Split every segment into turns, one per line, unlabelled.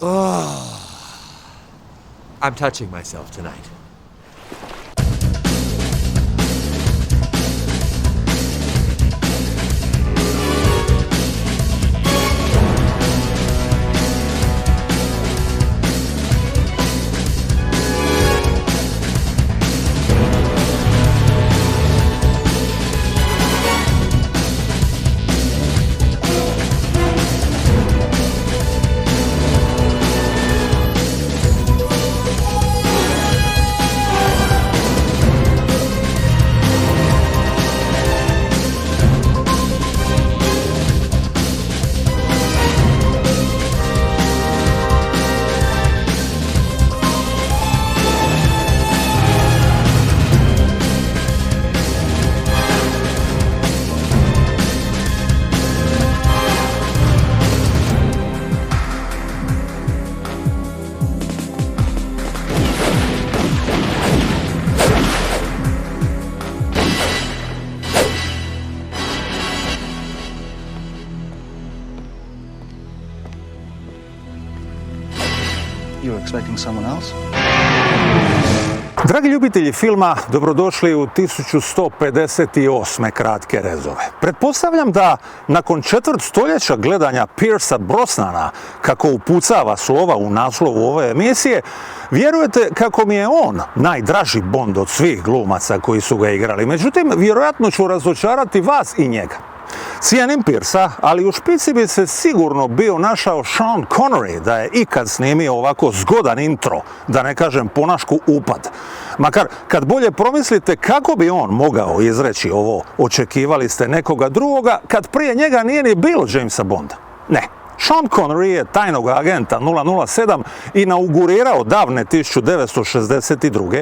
I'm touching myself tonight.
You were expecting someone else?
Dragi ljubitelji filma, dobrodošli u 1158. Kratke rezove. Pretpostavljam da nakon četvrt stoljeća gledanja Piercea Brosnana, kako upucava slova u naslovu ove emisije, vjerujete kako mi je on najdraži Bond od svih glumaca koji su ga igrali. Međutim, vjerojatno ću razočarati vas i njega. Cijenim Piercea, ali u špici bi se sigurno bio našao Sean Connery da je ikad snimio ovako zgodan intro, da ne kažem ponašku upad. Makar, kad bolje promislite kako bi on mogao izreći ovo, očekivali ste nekoga drugoga, kad prije njega nije ni bilo Jamesa Bonda. Ne. Sean Connery je tajnog agenta 007 inaugurirao davne 1962.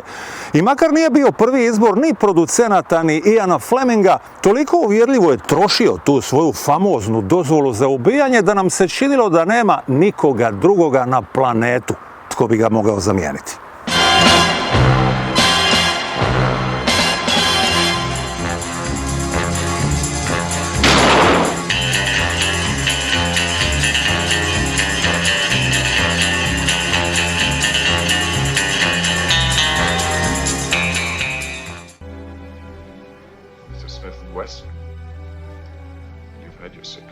I makar nije bio prvi izbor ni producenata ni Iana Fleminga, toliko uvjerljivo je trošio tu svoju famoznu dozvolu za ubijanje da nam se činilo da nema nikoga drugoga na planetu tko bi ga mogao zamijeniti.
West, you've had your six.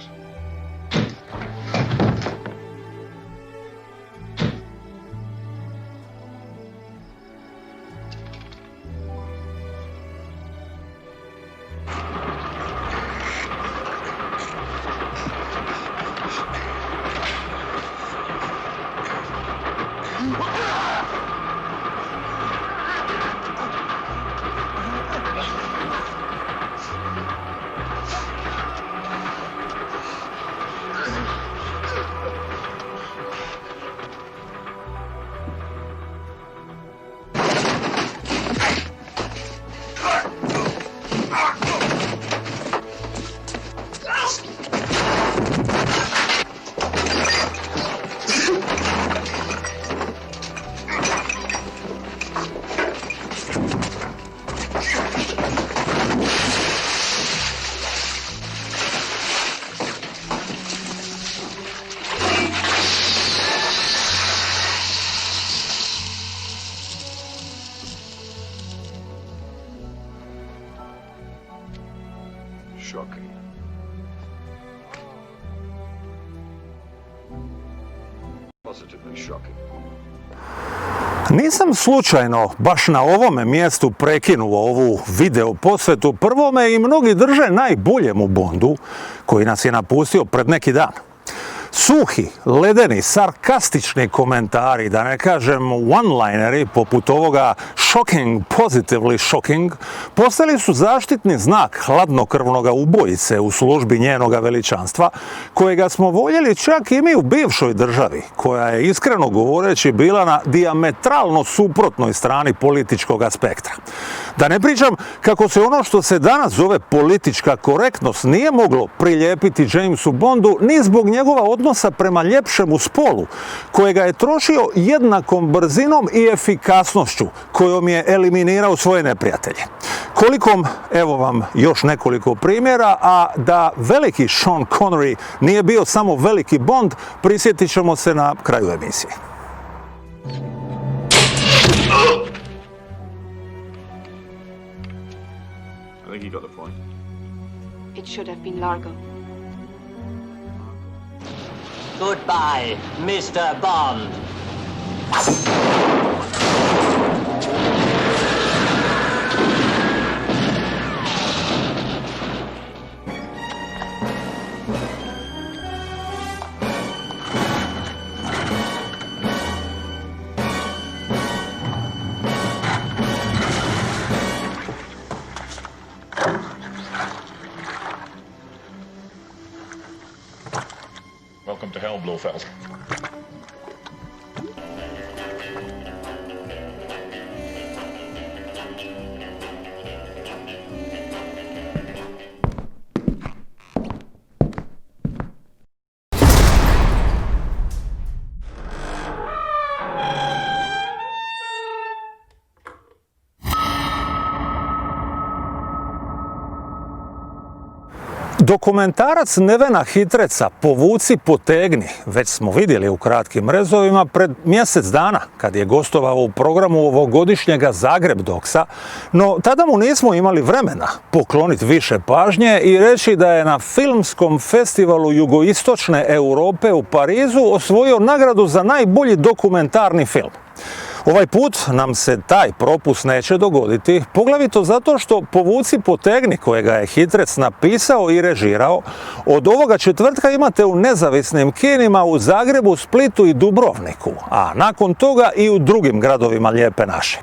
Shocking. Positively shocking.
Nisam slučajno baš na ovome mjestu prekinuo ovu video posvetu prvome i mnogi drže najboljemu Bondu koji nas je napustio pred neki dan. Suhi, ledeni, sarkastični komentari, da ne kažem one-lineri poput ovoga shocking, positively shocking, postali su zaštitni znak hladnokrvnog ubojice u službi njenoga veličanstva, kojega smo voljeli čak i mi u bivšoj državi, koja je iskreno govoreći bila na dijametralno suprotnoj strani političkog spektra. Da ne pričam kako se ono što se danas zove politička korektnost nije moglo prilijepiti Jamesu Bondu ni zbog njegova odnosa prema ljepšemu spolu, kojega je trošio jednakom brzinom i efikasnošću kojom je eliminirao svoje neprijatelje. Kolikom, evo vam još nekoliko primjera, a da veliki Sean Connery nije bio samo veliki Bond, prisjetit ćemo se na kraju emisije.
I think you got the point.
It should have been Largo.
Goodbye, Mr. Bond.
Welcome to hell, Blofeld.
Dokumentarac Nevena Hitreca Povuci, potegni, već smo vidjeli u Kratkim rezovima pred mjesec dana kad je gostovao u programu ovogodišnjega Zagreb Doksa, no tada mu nismo imali vremena pokloniti više pažnje i reći da je na filmskom festivalu jugoistočne Europe u Parizu osvojio nagradu za najbolji dokumentarni film. Ovaj put nam se taj propust neće dogoditi, poglavito zato što Povuci, potegni, kojega je Hitrec napisao i režirao, od ovoga četvrtka imate u nezavisnim kinima u Zagrebu, Splitu i Dubrovniku, a nakon toga i u drugim gradovima Lijepe naše.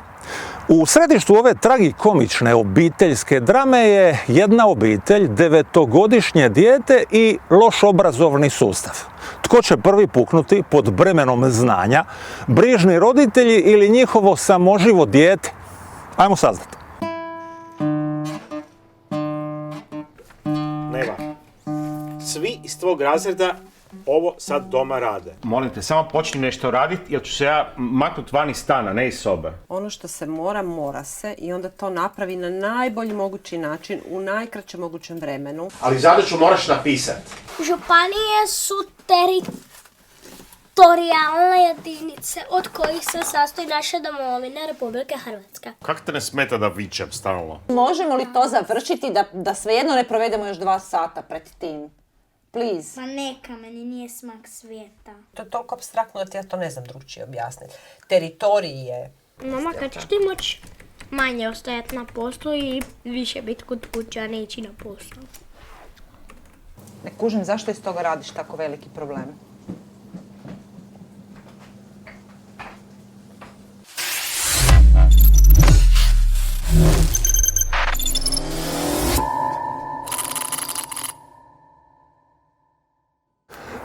U središtu ove tragikomične obiteljske drame je jedna obitelj, 9-godišnje dijete i loš obrazovni sustav. Tko će prvi puknuti pod bremenom znanja, brižni roditelji ili njihovo samoživo dijete? Ajmo saznati.
Neva, svi iz tvog razreda ovo sad doma rade.
Molim te, samo počni nešto raditi, jer ću se ja maknut van iz stana, ne iz sobe.
Ono što se mora, mora se i onda to napravi na najbolji mogući način u najkraćem mogućem vremenu.
Ali zadaću moraš napisati.
Županije su teritorijalne jedinice od kojih se sastoji naša domovina Republika Hrvatska.
Kako te ne smeta da vičem stalno?
Možemo li to završiti da svejedno ne provedemo još 2 sata pred tim? Please.
Pa neka, meni nije smak svijeta.
To je toliko apstraktno da ti ja to ne znam drugčije objasniti. Teritorij je...
Mama, kad ćeš ti moći manje ostajati na poslu i više biti kod kuće, a ne ići na poslu?
Ne kužim zašto iz toga radiš tako veliki problem.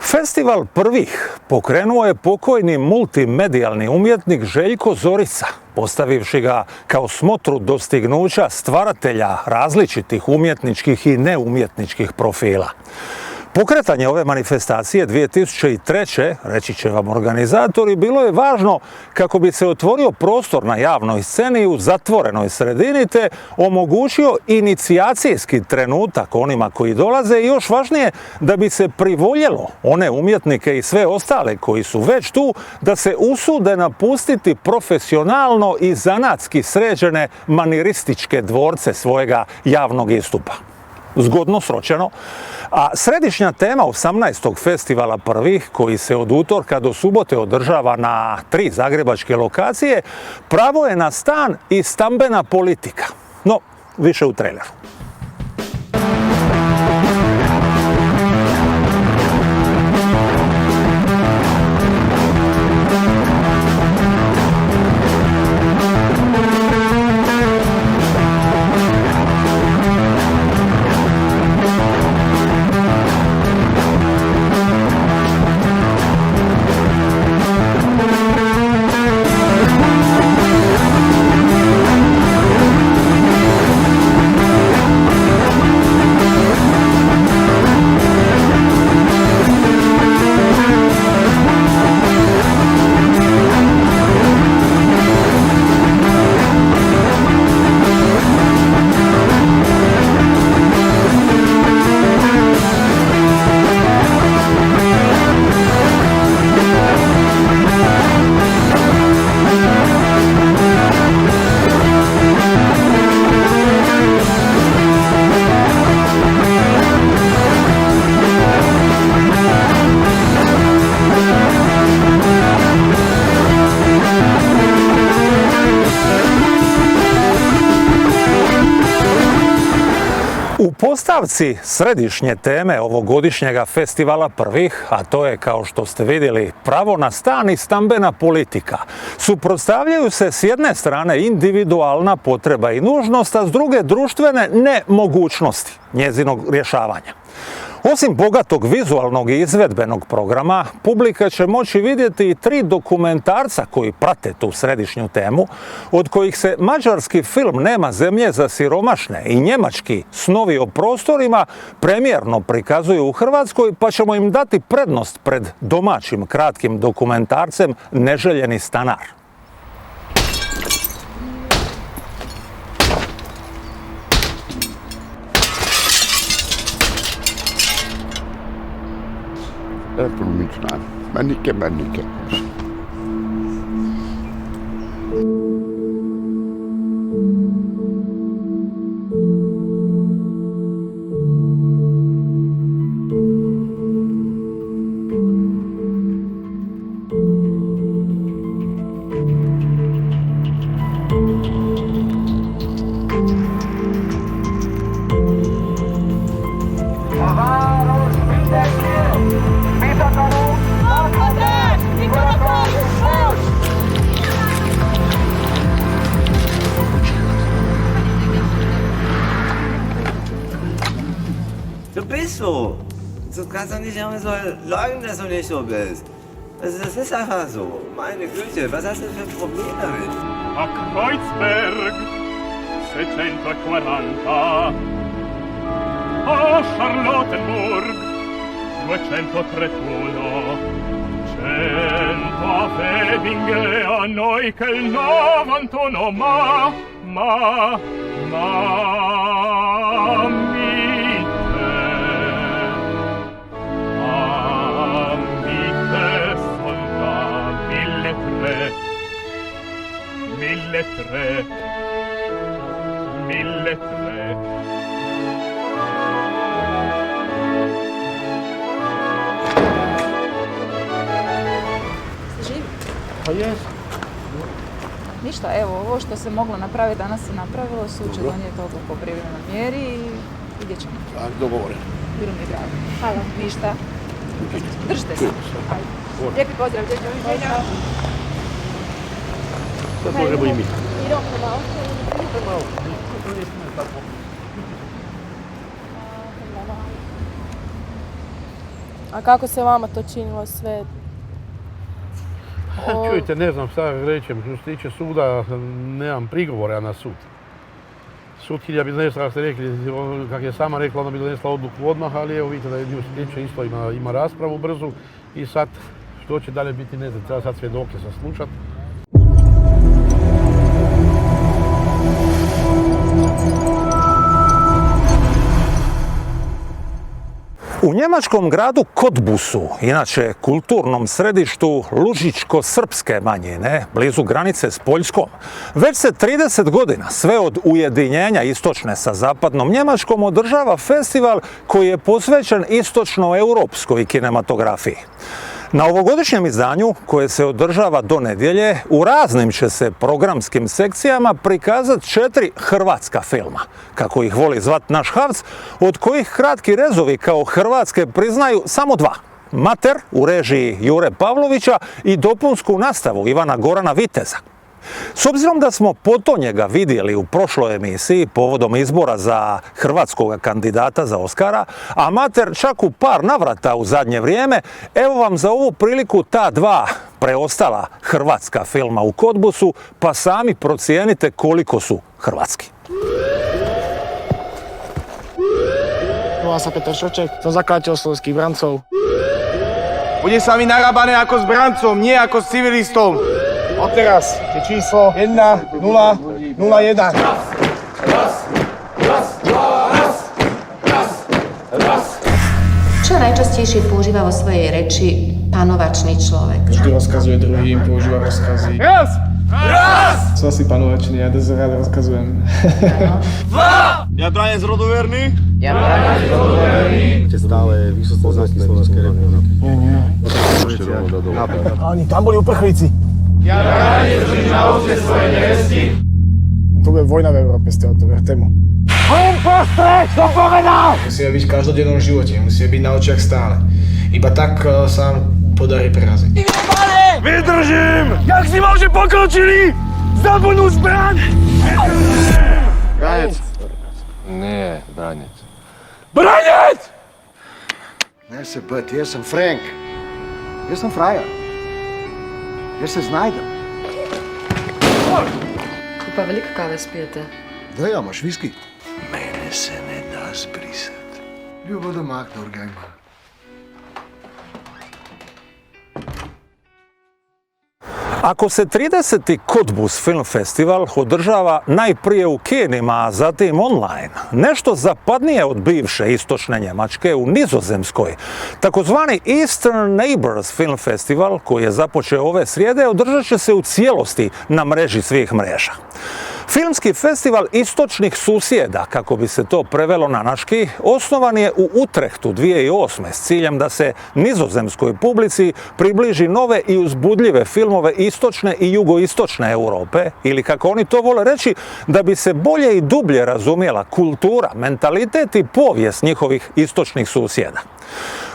Festival prvih pokrenuo je pokojni multimedijalni umjetnik Željko Zorica, postavivši ga kao smotru dostignuća stvaratelja različitih umjetničkih i neumjetničkih profila. Pokretanje ove manifestacije 2003. reći će vam organizatori, bilo je važno kako bi se otvorio prostor na javnoj sceni u zatvorenoj sredini te omogućio inicijacijski trenutak onima koji dolaze i još važnije da bi se privoljelo one umjetnike i sve ostale koji su već tu da se usude napustiti profesionalno i zanatski sređene manirističke dvorce svojega javnog istupa. Zgodno sročeno. A središnja tema 18. festivala prvih, koji se od utorka do subote održava na 3 zagrebačke lokacije, pravo je na stan i stambena politika. No, više u traileru. nastavci središnje teme ovogodišnjega festivala prvih, a to je, kao što ste vidjeli, pravo na stan i stambena politika, suprotstavljaju se s jedne strane individualna potreba i nužnost, a s druge društvene nemogućnosti njezinog rješavanja. Osim bogatog vizualnog i izvedbenog programa, publika će moći vidjeti i 3 dokumentarca koji prate tu središnju temu, od kojih se mađarski film Nema zemlje za siromašne i njemački Snovi o prostorima premijerno prikazuju u Hrvatskoj, pa ćemo im dati prednost pred domaćim kratkim dokumentarcem Neželjeni stanar.
Männike.
Du bist so. Du kannst doch nicht immer so leugnen, dass du nicht so bist. Das ist einfach so. Meine Güte, was hast du für ein Problem damit?
A Kreuzberg, 640. A Charlottenburg, 231. 100 a Fedinge, a Neukel, 91. Mille tre.
Živi?
Pa jes.
Ništa, evo, ovo što se moglo napraviti danas se napravilo, sud će donijeti odluku o privremenoj mjeri i vidjet ćemo.
Dogovore.
Bilo mi je drago. Hvala. Ništa. Držite se. Ajde. Lijepi pozdrav, doviđenja.
Sad možemo i mi.
A kako se vama to činilo sve?
Čujte, ne znam šta rečem. Što se tiče suda, nemam prigovora na sud. Sutkinja bi donesla, kako ste rekli, kako je sama rekla, ona bi donesla odluku odmah, ali evo vidite da je sljedeće isto ima raspravu brzu i sad što će dalje biti, ne znam, treba sad svjedoke saslušati.
U njemačkom gradu Cottbusu, inače kulturnom središtu lužičko-srpske manjine, blizu granice s Poljskom, već se 30 godina, sve od ujedinjenja istočne sa zapadnom Njemačkom, održava festival koji je posvećen istočnoeuropskoj kinematografiji. Na ovogodišnjem izdanju, koje se održava do nedjelje, u raznim će se programskim sekcijama prikazati 4 hrvatska filma, kako ih voli zvat naš Havc, od kojih kratki rezovi kao hrvatske priznaju samo 2. Mater u režiji Jure Pavlovića i dopunsku nastavu Ivana Gorana Viteza. S obzirom da smo potonjega vidjeli u prošloj emisiji povodom izbora za hrvatskog kandidata za Oskara, a Mater čak u par navrata u zadnje vrijeme, evo vam za ovu priliku ta 2 preostala hrvatska filma u Cottbusu, pa sami procijenite koliko su hrvatski.
Volám sa Peter Šoček, som zakladateľ slovenských brancov.
Bude sa mi narábané ako s brancom, nie ako s civilistom.
Odteraz je číslo 1001.
Čo najčastejšie používa vo svojej reči panovačný človek?
Vždy rozkazuje druhým, používa rozkazy.
Raz!
Som asi panovačný, ja dosť rád rozkazujem.
2! Ja Dranec rodoverný.
Ste stále vysokoznačky Slovenskej republiky. Nie. A oni tam boli uprchlíci.
Ja Dranec držím na úste svoje nevesti.
To bude vojna v Európe, ste o to, verte mu.
Som povedal! Musíme byť v každodennom živote, musíme byť na očiach stále. Iba tak sa nám podarí preraziť. Vydržím! Jak si môže pokročili? Zabudnú zbraň! Branec!
Nie, Branec.
Branec!
Ne se bati, ja sam Frank. Ja sam frajer. Ja se znajdem.
Pa veliko kave spijete?
Da ja, imaš viski? Mene se ne da zbrisat. Ljubav do mak, Dorga ima.
Ako se 30. Cottbus Film Festival održava najprije u kinima, a zatim online, nešto zapadnije od bivše istočne Njemačke u Nizozemskoj, takozvani Eastern Neighbors Film Festival, koji je započeo ove srijede, održat će se u cijelosti na mreži svih mreža. Filmski festival istočnih susjeda, kako bi se to prevelo na naški, osnovan je u Utrehtu 2008. s ciljem da se nizozemskoj publici približi nove i uzbudljive filmove istočne i jugoistočne Europe, ili kako oni to vole reći, da bi se bolje i dublje razumjela kultura, mentalitet i povijest njihovih istočnih susjeda.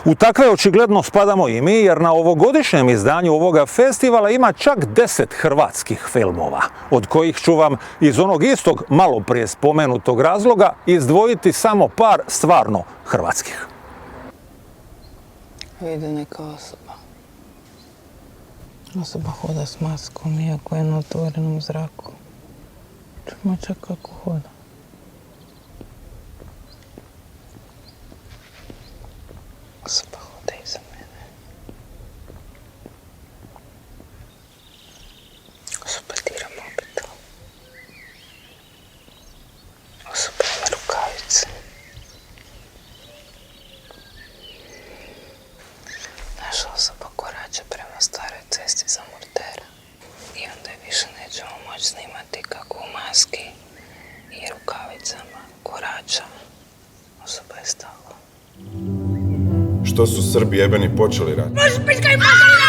U takve očigledno spadamo i mi, jer na ovogodišnjem izdanju ovoga festivala ima čak 10 hrvatskih filmova, od kojih ću vam iz onog istog malo prije spomenutog razloga izdvojiti samo par stvarno hrvatskih.
Vidi neka osoba. Osoba hoda s maskom, iako je na otvorenom zraku. Čujemo čak kako hoda. Osoba hoda iza mene. Osoba dira mobitel. Osoba ima rukavice. Naša osoba korača prema staroj cesti za Murtera. I onda je više nećemo moći snimati kako u maski i rukavicama korača. Osoba je stala.
Što su Srbi jebeni počeli raditi?
Možeš pička i materina!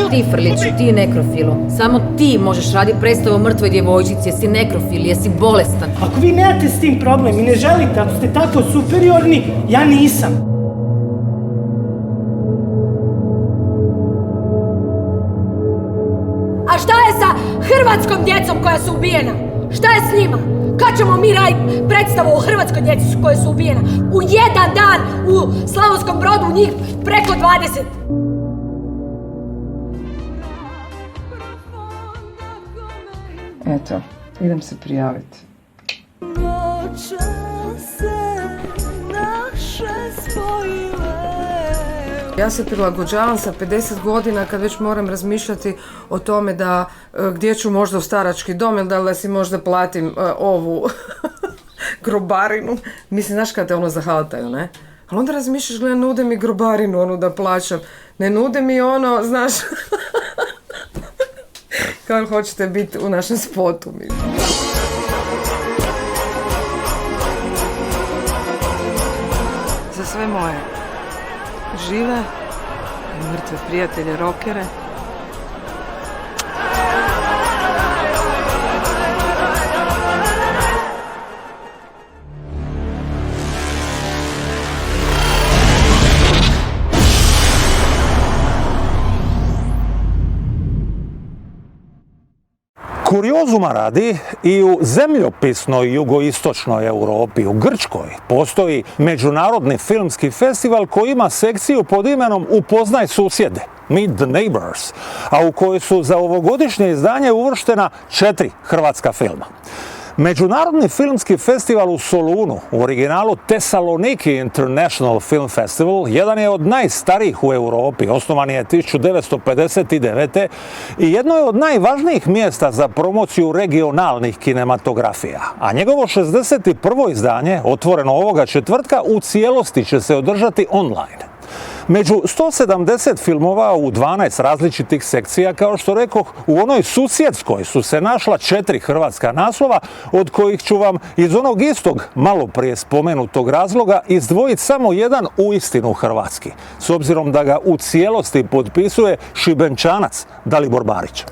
Ti Frliću, ti nekrofilu. Samo ti možeš raditi predstavu o mrtvoj djevojčici, jesi nekrofil, jesi bolestan.
Ako vi nemate s tim problem i ne želite, ako ste tako superiorni, ja nisam.
A šta je sa hrvatskom djecom koja su ubijena? Šta je s njima? Kad ćemo mi raditi predstavu o hrvatskoj djeci koja su ubijena? U jedan dan u Slavonskom Brodu njih preko 20.
Eto, idem se prijaviti. Ja se prilagođavam sa 50 godina kad već moram razmišljati o tome da gdje ću možda u starački dom ili da si možda platim ovu grobarinu. Mislim, znaš kad te ono zahaltaju, ne? Ali onda razmišljaš, gledaj, nude mi grobarinu onu da plaćam. Ne nude mi ono, znaš, kao hoćete biti u našem spotu. Za sve moje žive i mrtve prijatelje, rokere.
Kuriozuma radi, i u zemljopisnoj jugoistočnoj Europi, u Grčkoj, postoji međunarodni filmski festival koji ima sekciju pod imenom Upoznaj susjede, Meet the Neighbors, a u kojoj su za ovogodišnje izdanje uvrštena 4 hrvatska filma. Međunarodni filmski festival u Solunu, u originalu Thessaloniki International Film Festival, jedan je od najstarijih u Europi, osnovan je 1959. i jedno je od najvažnijih mjesta za promociju regionalnih kinematografija, a njegovo 61. izdanje, otvoreno ovoga četvrtka, u cijelosti će se održati online. Među 170 filmova u 12 različitih sekcija, kao što rekoh, u onoj susjedskoj su se našla 4 hrvatska naslova, od kojih ću vam iz onog istog malo prije spomenutog razloga izdvojiti samo jedan uistinu hrvatski, s obzirom da ga u cijelosti potpisuje Šibenčanac Dalibor Barić.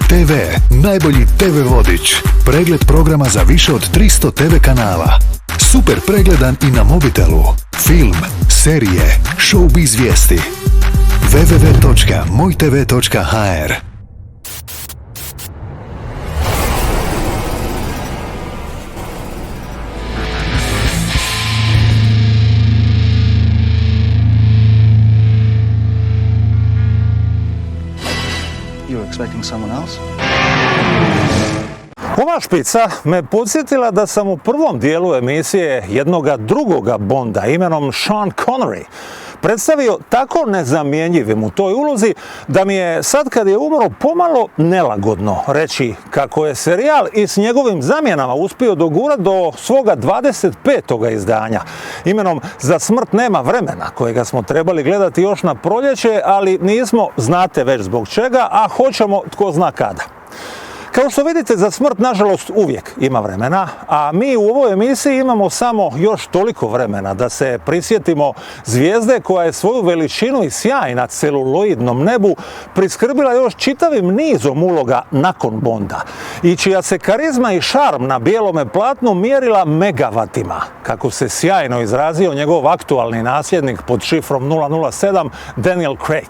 TV, najbolji TV vodič. Pregled programa za više od 300 TV kanala. Super pregledan i na mobitelu. Film, serije, showbiz vijesti. www.mojtv.hr.
You were expecting someone else?
Ova špica me podsjetila da sam u prvom dijelu emisije jednoga drugoga Bonda imenom Sean Connery predstavio tako nezamjenjivim u toj ulozi da mi je sad kad je umro pomalo nelagodno reći kako je serijal i s njegovim zamjenama uspio dogurati do svoga 25. izdanja imenom Za smrt nema vremena, kojega smo trebali gledati još na proljeće, ali nismo, znate već zbog čega, a hoćemo tko zna kada. Kao što vidite, za smrt, nažalost, uvijek ima vremena, a mi u ovoj emisiji imamo samo još toliko vremena da se prisjetimo zvijezde koja je svoju veličinu i sjaj na celuloidnom nebu priskrbila još čitavim nizom uloga nakon Bonda i čija se karizma i šarm na bijelome platnu mjerila megavatima, kako se sjajno izrazio njegov aktualni nasljednik pod šifrom 007 Daniel Craig.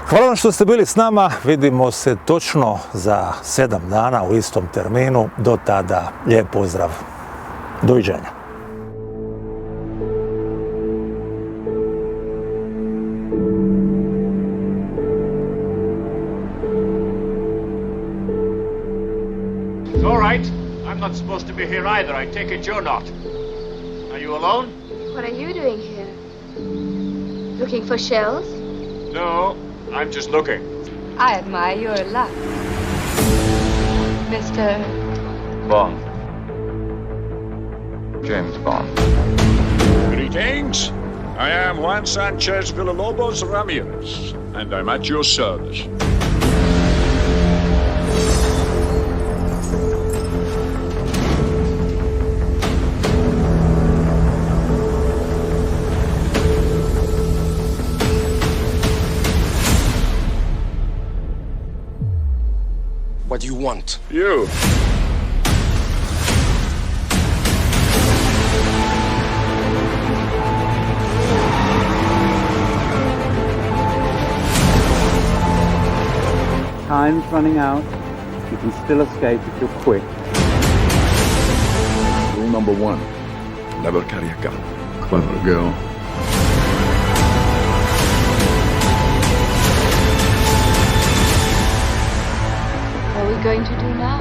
Hvala vam što ste bili s nama, vidimo se točno za 7 dana u istom terminu, do tada lijep pozdrav, doviđenja.
It's all right, I'm not supposed to be here either, I take it you're not. Are you alone?
What are you doing here? Looking for shells?
No. I'm just looking.
I admire your luck. Mr.
Bond. James Bond.
Greetings. I am Juan Sanchez Villalobos Ramirez, and I'm at your service.
What do you want?
You.
Time's running out. You can still escape if you're quick.
Rule number 1. Never carry a gun. Clever girl.
What are we going to do now?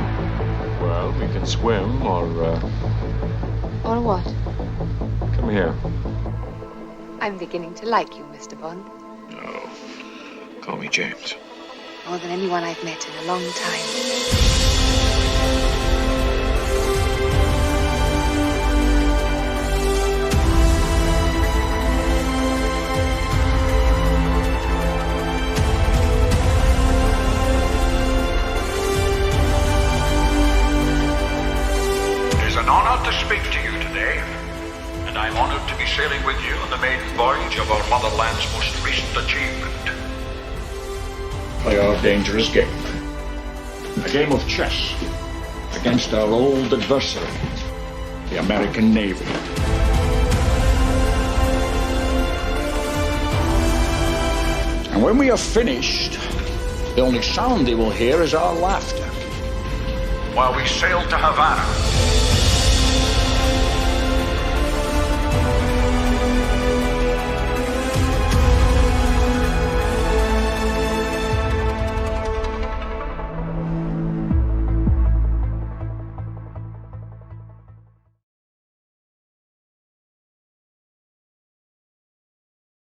Well, we can swim or
Or what?
come here.
I'm beginning to like you, Mr. Bond.
No. Call me James.
More than anyone I've met in a long time.
An honor to speak to you today, and I'm honored to be sailing with you on the maiden voyage of our motherland's most recent achievement.
Play our dangerous game. A game of chess against our old adversary, the American Navy. And when we are finished, the only sound they will hear is our laughter.
While we sail to Havana,